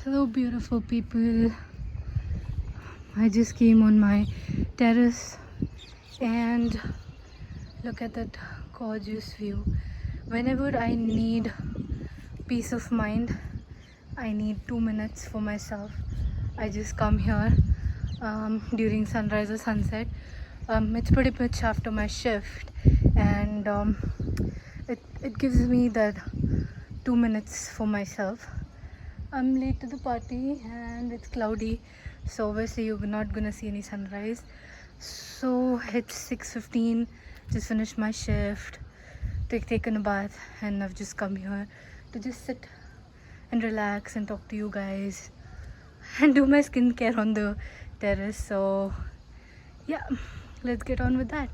Hello, beautiful people. I just came on my terrace and look at that gorgeous view. Whenever I need peace of mind, I need 2 minutes for myself. I just come here during sunrise or sunset. It's pretty much after my shift, and it gives me that 2 minutes for myself. I'm late to the party and it's cloudy, so obviously you're not gonna see any sunrise. So it's 6:15. Just finished my shift, taken a bath, and I've just come here to just sit and relax and talk to you guys and do my skincare on the terrace. So yeah, let's get on with that.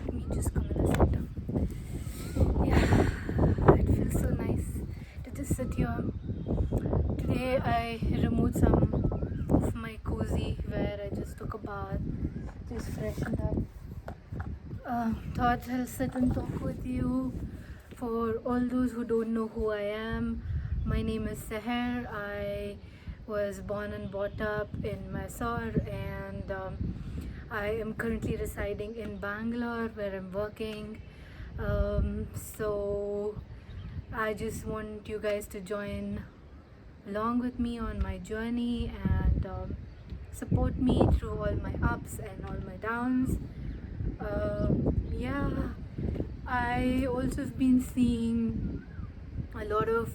Let me just come in the center. Yeah, it feels so nice to just sit here. Today I removed some of my cozy where I just took a bath, just freshened up. Thought I'll sit and talk with you. For all those who don't know who I am, my name is Seher. I was born and brought up in Mysore, and I am currently residing in Bangalore where I'm working. So I just want you guys to join along with me on my journey and support me through all my ups and all my downs. Yeah, I also have been seeing a lot of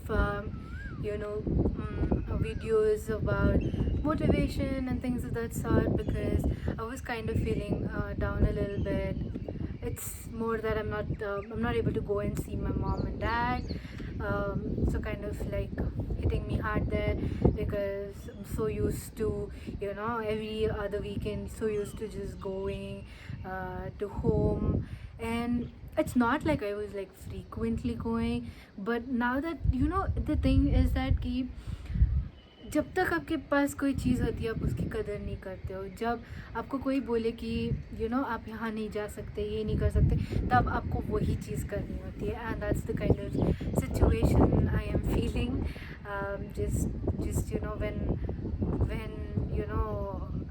videos about motivation and things of that sort, because I was kind of feeling down a little bit. It's more that I'm not able to go and see my mom and dad, so kind of like hitting me hard there, because I'm so used to, every other weekend, so used to just going to home. And it's not like I was like frequently going, but now that the thing is that कि जब तक आपके पास कोई चीज़ होती है आप उसकी कदर नहीं करते हो. जब आपको कोई बोले कि आप यहाँ नहीं जा सकते, ये नहीं कर सकते, तब आपको वही चीज़ करनी होती है. And that's the kind of situation I am feeling. Just when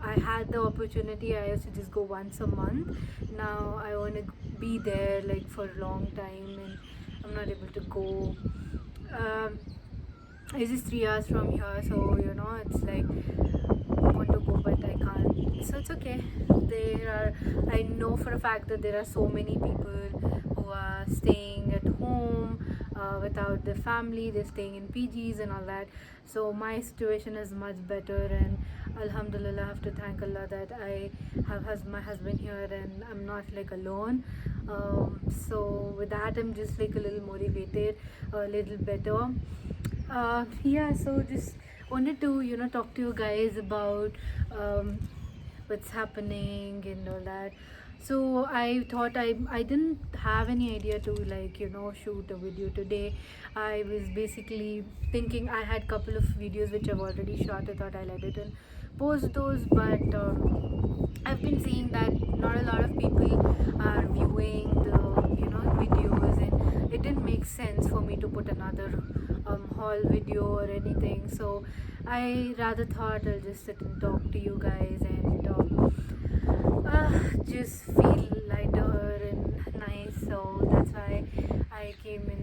I had the opportunity, I used to just go once a month. Now I want to be there like for a long time, and I'm not able to go. It's just 3 hours from here, so it's like I want to go but I can't. So it's okay. I know for a fact that there are so many people who are staying at home without their family. They're staying in PGs and all that. So my situation is much better, and alhamdulillah, I have to thank Allah that I have my husband here and I'm not like alone. So with that, I'm just like a little motivated, a little better. Yeah, so just wanted to talk to you guys about what's happening and all that. So I thought I didn't have any idea to like shoot a video today. I was basically thinking I had couple of videos which I've already shot. I thought I'll edit and post those, but I've been seeing that not a lot of people are viewing the videos, and it didn't make sense for me to put another haul video or anything. So I rather thought I'll just sit and talk to you guys and just feel lighter and nice. So that's why I came in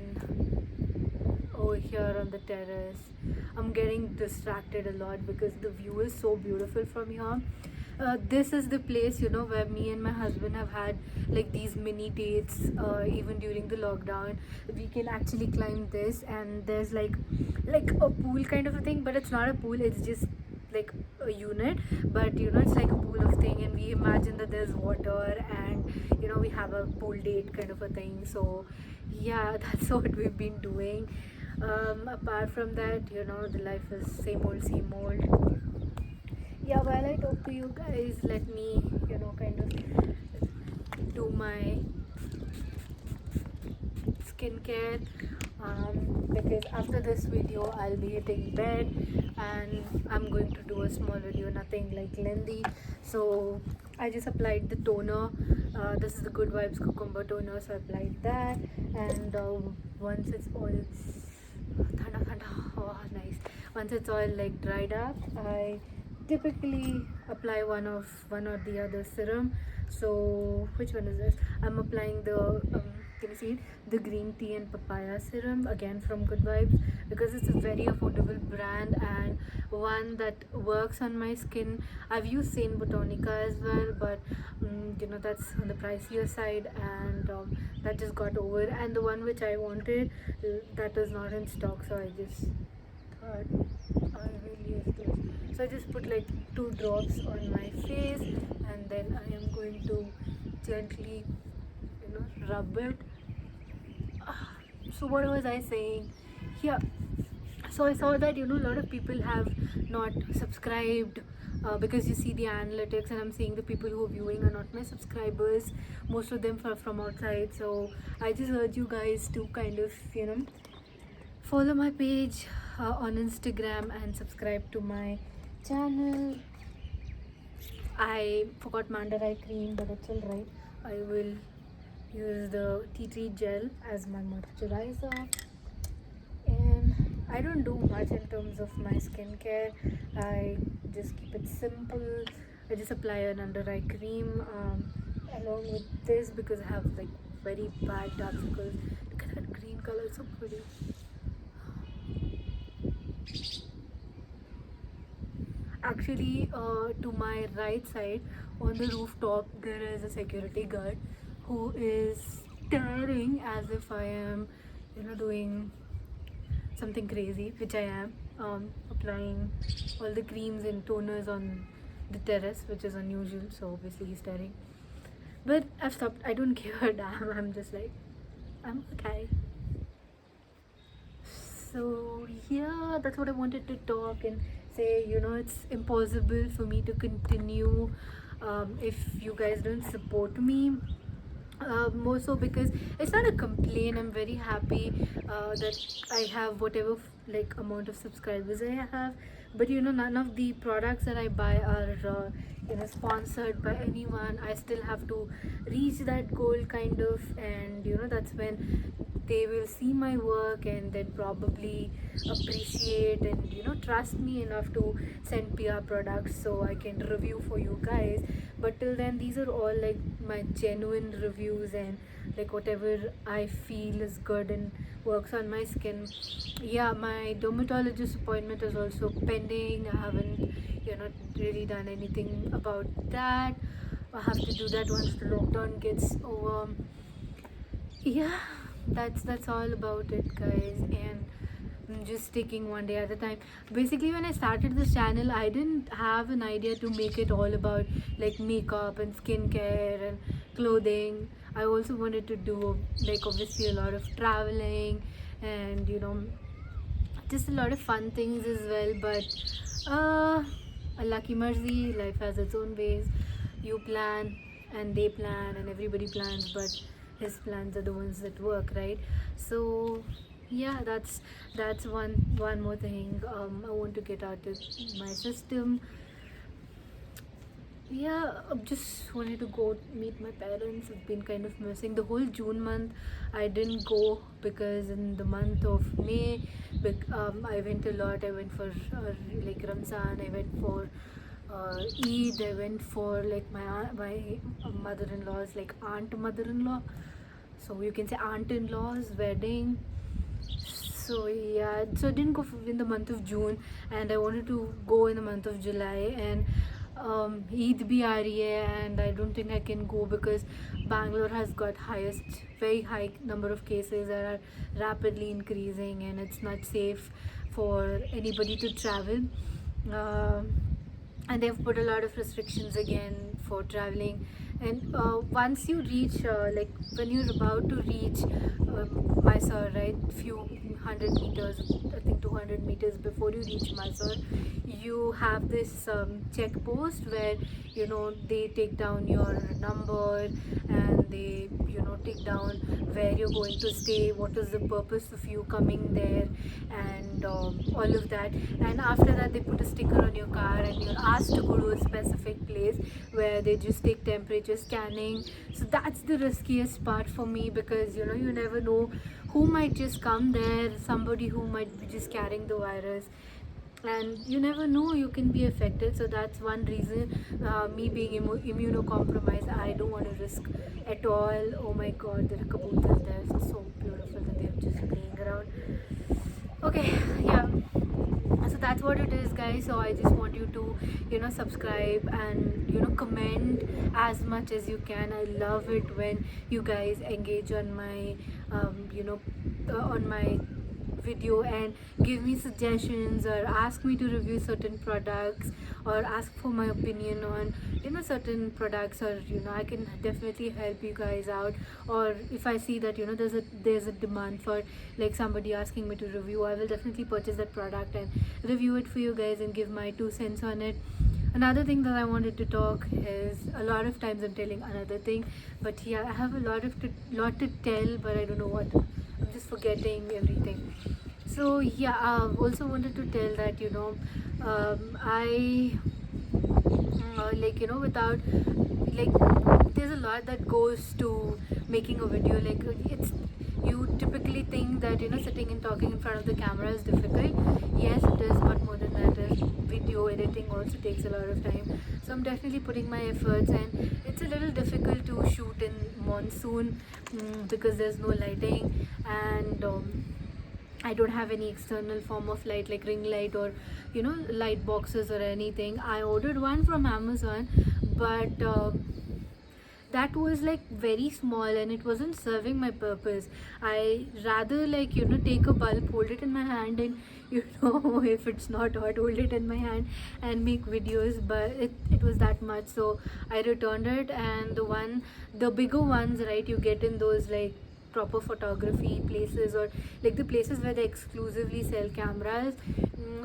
over here on the terrace. I'm getting distracted a lot because the view is so beautiful from here. This is the place where me and my husband have had like these mini dates. Even during the lockdown, we can actually climb this, and there's like a pool kind of a thing, but it's not a pool, it's just like a unit, but it's like a pool of thing, and we imagine that there's water, and we have a pool date kind of a thing. So yeah, that's what we've been doing. Apart from that, the life is same old. Yeah, while I talk to you guys, let me kind of do my skincare, because after this video I'll be hitting bed, and I'm going to do a small video, nothing like lengthy. So I just applied the toner. This is the Good Vibes Cucumber Toner, so I applied that. And once it's all thanda thanda, oh nice. Once it's all like dried up, I typically apply one or the other serum. So which one is this? I'm applying the can you see it? The green tea and papaya serum, again from Good Vibes, because it's a very affordable brand and one that works on my skin. I've used Saint Botanica as well, but that's on the pricier side, and that just got over. And the one which I wanted, that is not in stock, so I just thought I will use this. So I just put like 2 drops on my face, and then I am going to gently rub it. So what was I saying? Yeah, so I saw that a lot of people have not subscribed, because you see the analytics, and I'm seeing the people who are viewing are not my subscribers. Most of them are from outside. So I just urge you guys to kind of follow my page on Instagram and subscribe to my channel. I forgot Manda Eye cream, but it's alright. I will use the tea tree gel as my moisturizer. And I don't do much in terms of my skincare. I just keep it simple. I just apply an under eye cream along with this, because I have like very bad dark circles. Look at that green color, it's so pretty. Actually, to my right side on the rooftop, there is a security guard who is staring as if I am, doing something crazy, which I am, applying all the creams and toners on the terrace, which is unusual. So obviously he's staring. But I've stopped. I don't give a damn. I'm just like, I'm okay. So yeah, that's what I wanted to talk and say. It's impossible for me to continue if you guys don't support me. More so because it's not a complaint. I'm very happy that I have whatever like amount of subscribers I have, but none of the products that I buy are sponsored by anyone. I still have to reach that goal kind of, and that's when they will see my work and then probably appreciate and trust me enough to send PR products so I can review for you guys. But till then, these are all like my genuine reviews and like whatever I feel is good and works on my skin. Yeah, my dermatologist appointment is also pending. I haven't really done anything about that. I have to do that once the lockdown gets over. Yeah, that's all about it, guys. And I'm just taking one day at a time. Basically, when I started this channel, I didn't have an idea to make it all about like makeup and skincare and clothing. I also wanted to do like obviously a lot of traveling and just a lot of fun things as well. But Allah ki marzi, life has its own ways. You plan and they plan and everybody plans, but his plans are the ones that work, right? So yeah, that's one more thing I want to get out of my system. Yeah, I just wanted to go meet my parents. I've been kind of missing the whole June month. I didn't go because in the month of May, I went a lot. I went for like Ramzan. I went for Eid. I went for like my mother-in-law's like aunt mother-in-law. So you can say aunt-in-law's wedding. So yeah, so I didn't go in the month of June, and I wanted to go in the month of July. And Eid bhi aa rahi hai, and I don't think I can go because Bangalore has got very high number of cases that are rapidly increasing, and it's not safe for anybody to travel. And they've put a lot of restrictions again for traveling. And once you reach like when you're about to reach Mysore, right, few 100 meters, I think 200 meters before you reach Mysore, you have this check post where they take down your number and they take down where you're going to stay, what is the purpose of you coming there, and all of that. And after that, they put a sticker on your car and you're asked to go to a specific place where they just take temperature scanning. So that's the riskiest part for me, because you know, you never know who might just come there, somebody who might be just carrying the virus, and you never know, you can be affected. So that's one reason, me being immunocompromised, I don't want to risk at all. Oh my god, there are kabutars there, so, so beautiful that they're just playing around. Okay, yeah, so that's what it is, guys. So I just want you to, you know, subscribe and, you know, comment as much as you can. I love it when you guys engage on my you know, on my video and give me suggestions or ask me to review certain products or ask for my opinion on, you know, certain products, or you know, I can definitely help you guys out. Or if I see that, you know, there's a demand for like somebody asking me to review, I will definitely purchase that product and review it for you guys and give my 2 cents on it. Another thing that I wanted to talk is, a lot of times I'm telling another thing, but yeah, I have a lot to tell, but I don't know what. I'm just forgetting everything. So yeah, I also wanted to tell that, you know, I like, you know, without like, there's a lot that goes to making a video. Like, it's, you typically think that, you know, sitting and talking in front of the camera is difficult. Yes, it is, but more than that is video editing also takes a lot of time. So I'm definitely putting my efforts, and it's a little difficult to shoot in monsoon, because there's no lighting, and I don't have any external form of light like ring light or, you know, light boxes or anything. I ordered one from Amazon, but that was like very small and it wasn't serving my purpose. I rather, like, you know, take a bulb, hold it in my hand, and you know, if it's not hot, hold it in my hand and make videos. But it was that much, so I returned it. And the bigger ones, right, you get in those like proper photography places, or like the places where they exclusively sell cameras.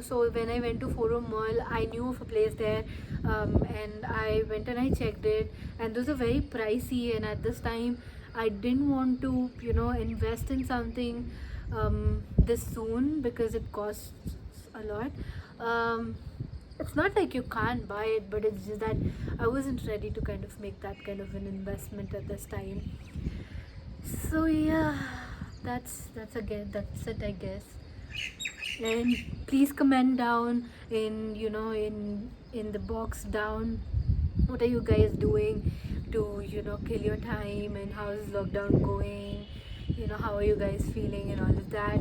So when I went to Forum Mall, I knew of a place there, and I went and I checked it, and those are very pricey. And at this time, I didn't want to, you know, invest in something this soon, because it costs a lot. It's not like you can't buy it, but it's just that I wasn't ready to kind of make that kind of an investment at this time. So yeah, that's it, I guess. And please comment down in, you know, in the box down, what are you guys doing to, you know, kill your time, and how is lockdown going, you know, how are you guys feeling and all of that.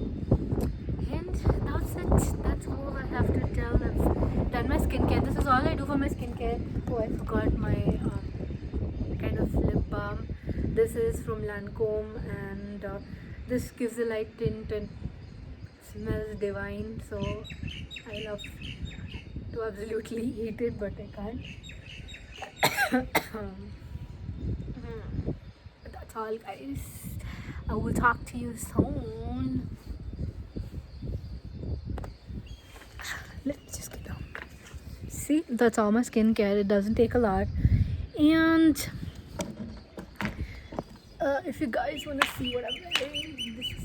And that's it, that's all I have to tell. I've done my skincare. This is all I do for my skincare. Oh, I forgot my kind of lip balm. This is from Lancome, and this gives a light tint and smells divine. So I love to absolutely eat it, but I can't. That's all, guys. I will talk to you soon. Let's just get down. See, that's all my skincare. It doesn't take a lot. And if you guys want to see what I'm wearing, this is.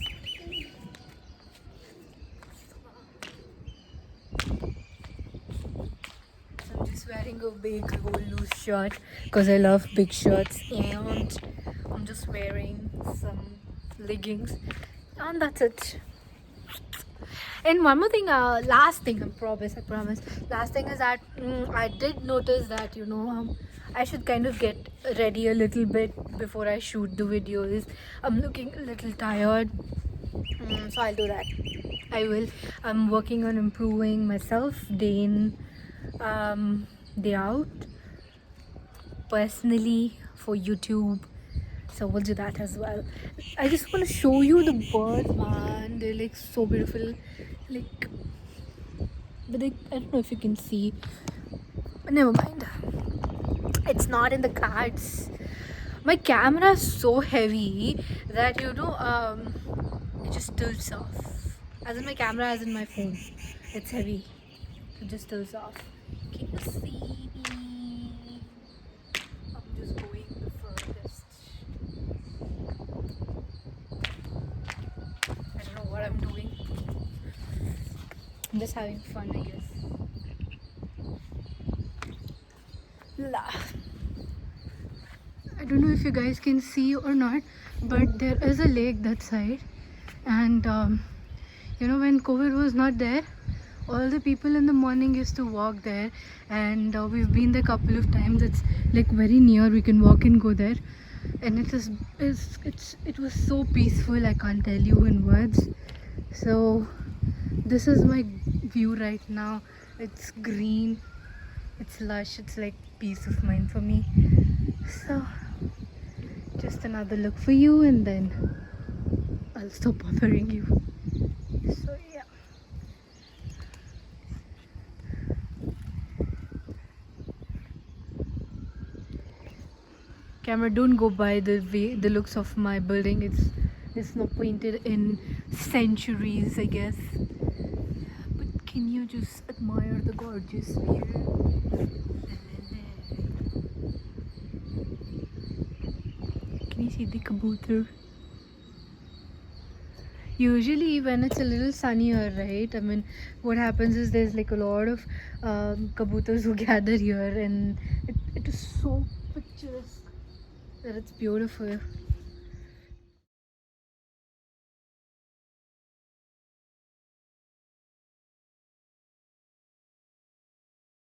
I'm just wearing a big whole loose shirt because I love big shirts, and I'm just wearing some leggings, and that's it. And one more thing, last thing, I promise. Last thing is that I did notice that, you know, I should kind of get ready a little bit before I shoot the videos. I'm looking a little tired, so I'll do that. I will. I'm working on improving myself day in, day out, personally, for YouTube. So we'll do that as well. I just want to show you the birds, man. They're like so beautiful. Like, but I don't know if you can see. But never mind. It's not in the cards. My camera is so heavy that, you know, it just tilts off. As in my camera, as in my phone. It's heavy. It just tilts off. Can you see me? I'm just going the furthest. just having fun, I guess. I don't know if you guys can see or not, but there is a lake that side, and you know, when COVID was not there, all the people in the morning used to walk there, and we've been there a couple of times. It's like very near, we can walk and go there, and it was so peaceful, I can't tell you in words. So this is my view right now. It's green, it's lush, it's like peace of mind for me. So just another look for you, and then I'll stop bothering you. So yeah. Camera, don't go by the looks of my building. It's not painted in centuries, I guess. But can you just admire the gorgeous view? Can you see the kabutar? Usually when it's a little sunnier, right, I mean, what happens is there's like a lot of kabutars who gather here, and it is so picturesque that it's beautiful.